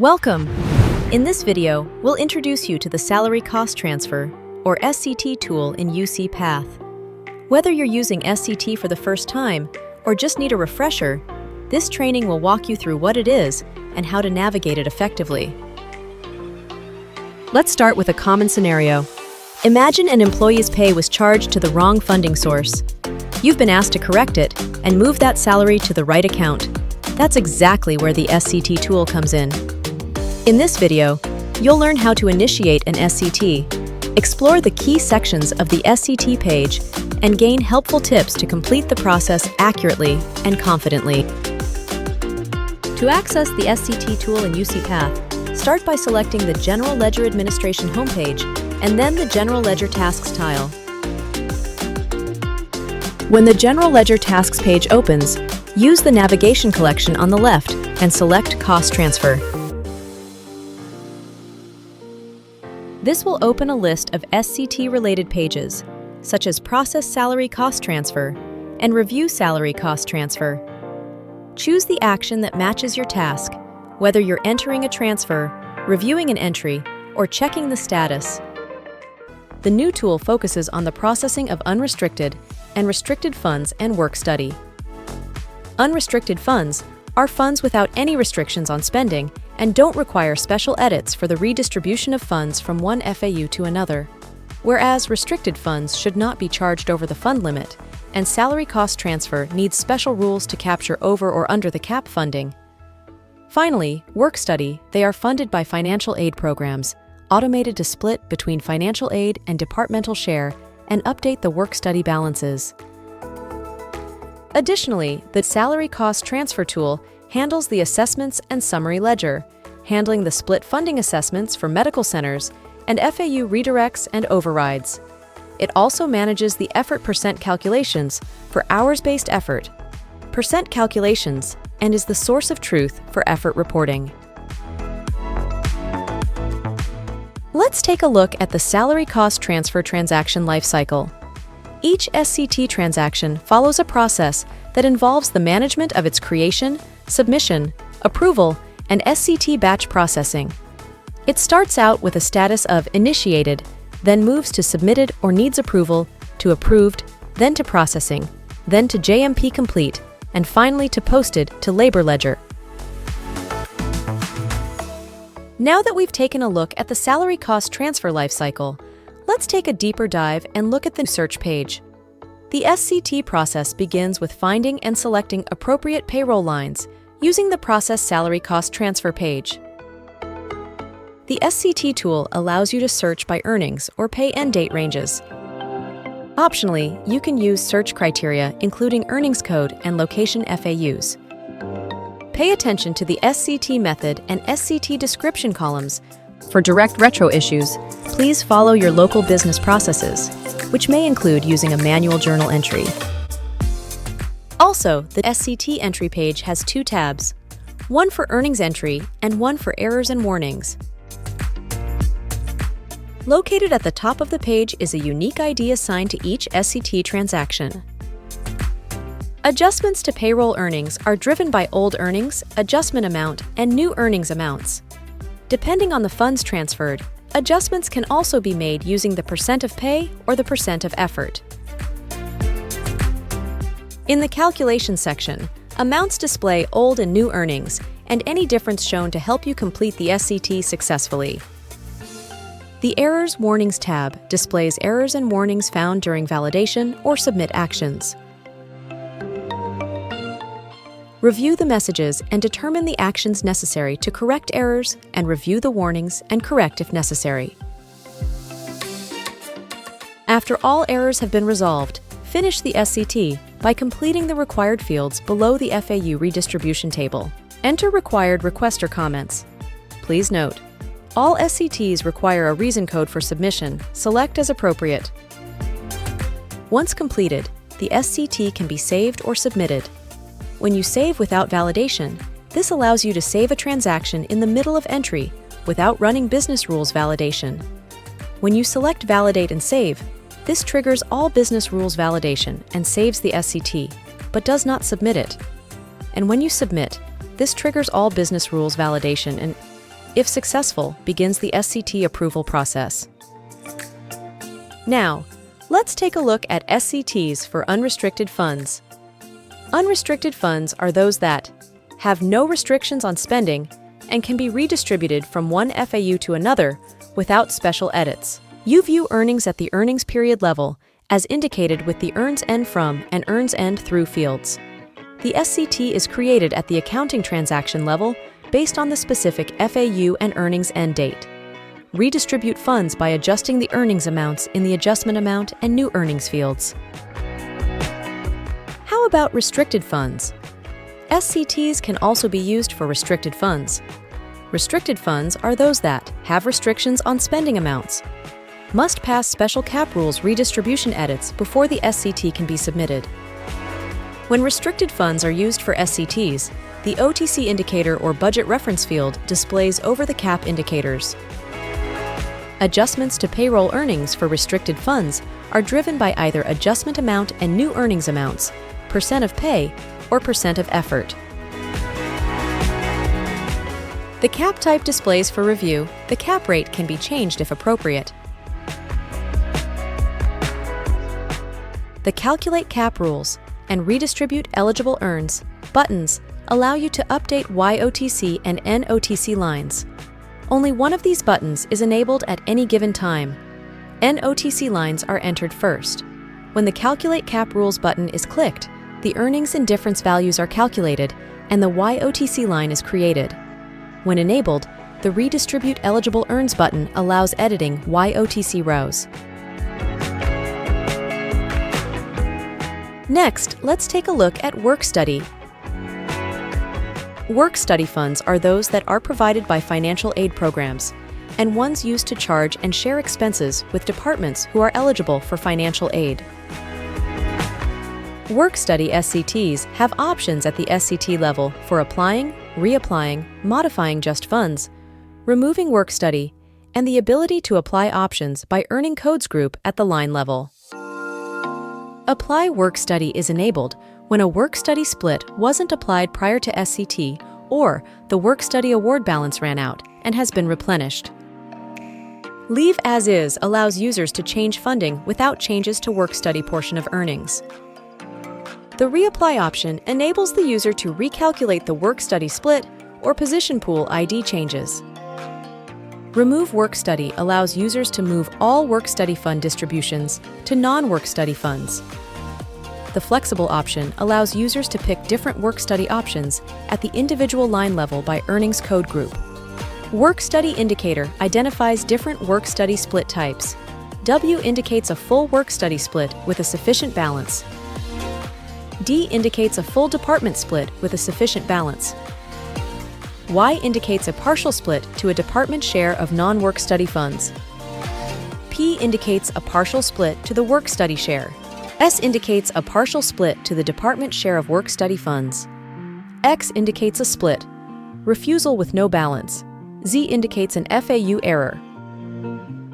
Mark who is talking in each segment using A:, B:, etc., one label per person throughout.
A: Welcome! In this video, we'll introduce you to the Salary Cost Transfer, or SCT tool in UC Path. Whether you're using SCT for the first time or just need a refresher, this training will walk you through what it is and how to navigate it effectively. Let's start with a common scenario. Imagine an employee's pay was charged to the wrong funding source. You've been asked to correct it and move that salary to the right account. That's exactly where the SCT tool comes in. In this video, you'll learn how to initiate an SCT, explore the key sections of the SCT page, and gain helpful tips to complete the process accurately and confidently. To access the SCT tool in UC Path, start by selecting the General Ledger Administration homepage and then the General Ledger Tasks tile. When the General Ledger Tasks page opens, use the navigation collection on the left and select Cost Transfer. This will open a list of SCT-related pages, such as Process Salary Cost Transfer and Review Salary Cost Transfer. Choose the action that matches your task, whether you're entering a transfer, reviewing an entry, or checking the status. The new tool focuses on the processing of unrestricted and restricted funds and work study. Unrestricted funds are funds without any restrictions on spending and don't require special edits for the redistribution of funds from one FAU to another, whereas restricted funds should not be charged over the fund limit, and salary cost transfer needs special rules to capture over or under the cap funding. Finally, work study, they are funded by financial aid programs, automated to split between financial aid and departmental share and update the work study balances. Additionally, the Salary Cost Transfer tool handles the assessments and summary ledger, handling the split funding assessments for medical centers and FAU redirects and overrides. It also manages the effort percent calculations for hours-based effort, percent calculations, and is the source of truth for effort reporting. Let's take a look at the Salary Cost Transfer Transaction Life-cycle. Each SCT transaction follows a process that involves the management of its creation, submission, approval, and SCT batch processing. It starts out with a status of initiated, then moves to submitted or needs approval, to approved, then to processing, then to JMP complete, and finally to posted to labor ledger. Now that we've taken a look at the salary cost transfer lifecycle, let's take a deeper dive and look at the search page. The SCT process begins with finding and selecting appropriate payroll lines using the Process Salary Cost Transfer page. The SCT tool allows you to search by earnings or pay end date ranges. Optionally, you can use search criteria including earnings code and location FAUs. Pay attention to the SCT method and SCT description columns. For direct retro issues, please follow your local business processes, which may include using a manual journal entry. Also, the SCT entry page has two tabs, one for earnings entry and one for errors and warnings. Located at the top of the page is a unique ID assigned to each SCT transaction. Adjustments to payroll earnings are driven by old earnings, adjustment amount, and new earnings amounts. Depending on the funds transferred, adjustments can also be made using the percent of pay or the percent of effort. In the calculation section, amounts display old and new earnings and any difference shown to help you complete the SCT successfully. The Errors Warnings tab displays errors and warnings found during validation or submit actions. Review the messages and determine the actions necessary to correct errors and review the warnings and correct if necessary. After all errors have been resolved, finish the SCT by completing the required fields below the FAU redistribution table. Enter required requester comments. Please note, all SCTs require a reason code for submission. Select as appropriate. Once completed, the SCT can be saved or submitted. When you save without validation, this allows you to save a transaction in the middle of entry without running business rules validation. When you select Validate and Save, this triggers all business rules validation and saves the SCT, but does not submit it. And when you submit, this triggers all business rules validation and if successful, begins the SCT approval process. Now, let's take a look at SCTs for unrestricted funds. Unrestricted funds are those that have no restrictions on spending and can be redistributed from one FAU to another without special edits. You view earnings at the earnings period level, as indicated with the earns end from and earns end through fields. The SCT is created at the accounting transaction level based on the specific FAU and earnings end date. Redistribute funds by adjusting the earnings amounts in the adjustment amount and new earnings fields. How about restricted funds? SCTs can also be used for restricted funds. Restricted funds are those that have restrictions on spending amounts, must pass special cap rules redistribution edits before the SCT can be submitted. When restricted funds are used for SCTs, the OTC indicator or budget reference field displays over-the-cap indicators. Adjustments to payroll earnings for restricted funds are driven by either adjustment amount and new earnings amounts, percent of pay, or percent of effort. The cap type displays for review. The cap rate can be changed if appropriate. The Calculate Cap Rules and Redistribute Eligible Earns buttons allow you to update YOTC and NOTC lines. Only one of these buttons is enabled at any given time. NOTC lines are entered first. When the Calculate Cap Rules button is clicked, the earnings and difference values are calculated and the YOTC line is created. When enabled, the Redistribute Eligible Earns button allows editing YOTC rows. Next, let's take a look at work study. Work study funds are those that are provided by financial aid programs, and ones used to charge and share expenses with departments who are eligible for financial aid. Work study SCTs have options at the SCT level for applying, reapplying, modifying just funds, removing work study, and the ability to apply options by earning codes group at the line level. Apply work study is enabled when a work study split wasn't applied prior to SCT or the work study award balance ran out and has been replenished. Leave as is allows users to change funding without changes to work study portion of earnings. The reapply option enables the user to recalculate the work study split or position pool ID changes. Remove work study allows users to move all work study fund distributions to non-work study funds. The flexible option allows users to pick different work study options at the individual line level by earnings code group. Work study indicator identifies different work study split types. W indicates a full work study split with a sufficient balance. D indicates a full department split with a sufficient balance. Y indicates a partial split to a department share of non-work study funds. P indicates a partial split to the work study share. S indicates a partial split to the department share of work study funds. X indicates a split, refusal with no balance. Z indicates an FAU error.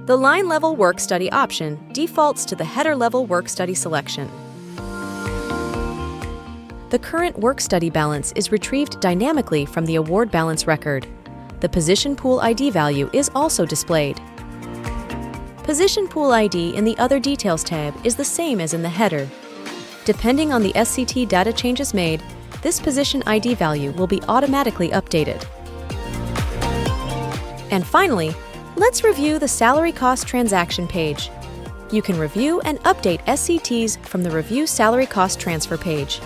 A: The line level work study option defaults to the header level work study selection. The current work study balance is retrieved dynamically from the award balance record. The position pool ID value is also displayed. Position pool ID in the Other Details tab is the same as in the header. Depending on the SCT data changes made, this position ID value will be automatically updated. And finally, let's review the Salary Cost Transaction page. You can review and update SCTs from the Review Salary Cost Transfer page.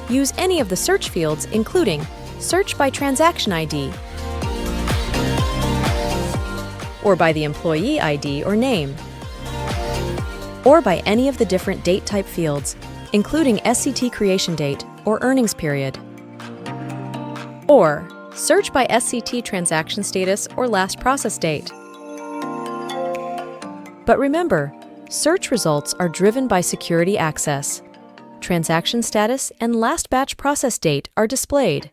A: Use any of the search fields, including Search by Transaction ID, or by the employee ID or name, or by any of the different date type fields, including SCT creation date or earnings period, or search by SCT transaction status or last process date. But remember, search results are driven by security access. Transaction status and last batch process date are displayed.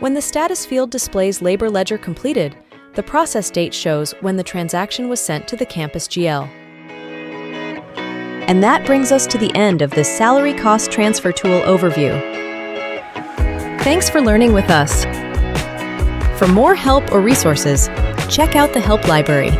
A: When the status field displays labor ledger completed, the process date shows when the transaction was sent to the campus GL. And that brings us to the end of this Salary Cost Transfer Tool overview. Thanks for learning with us. For more help or resources, check out the Help Library.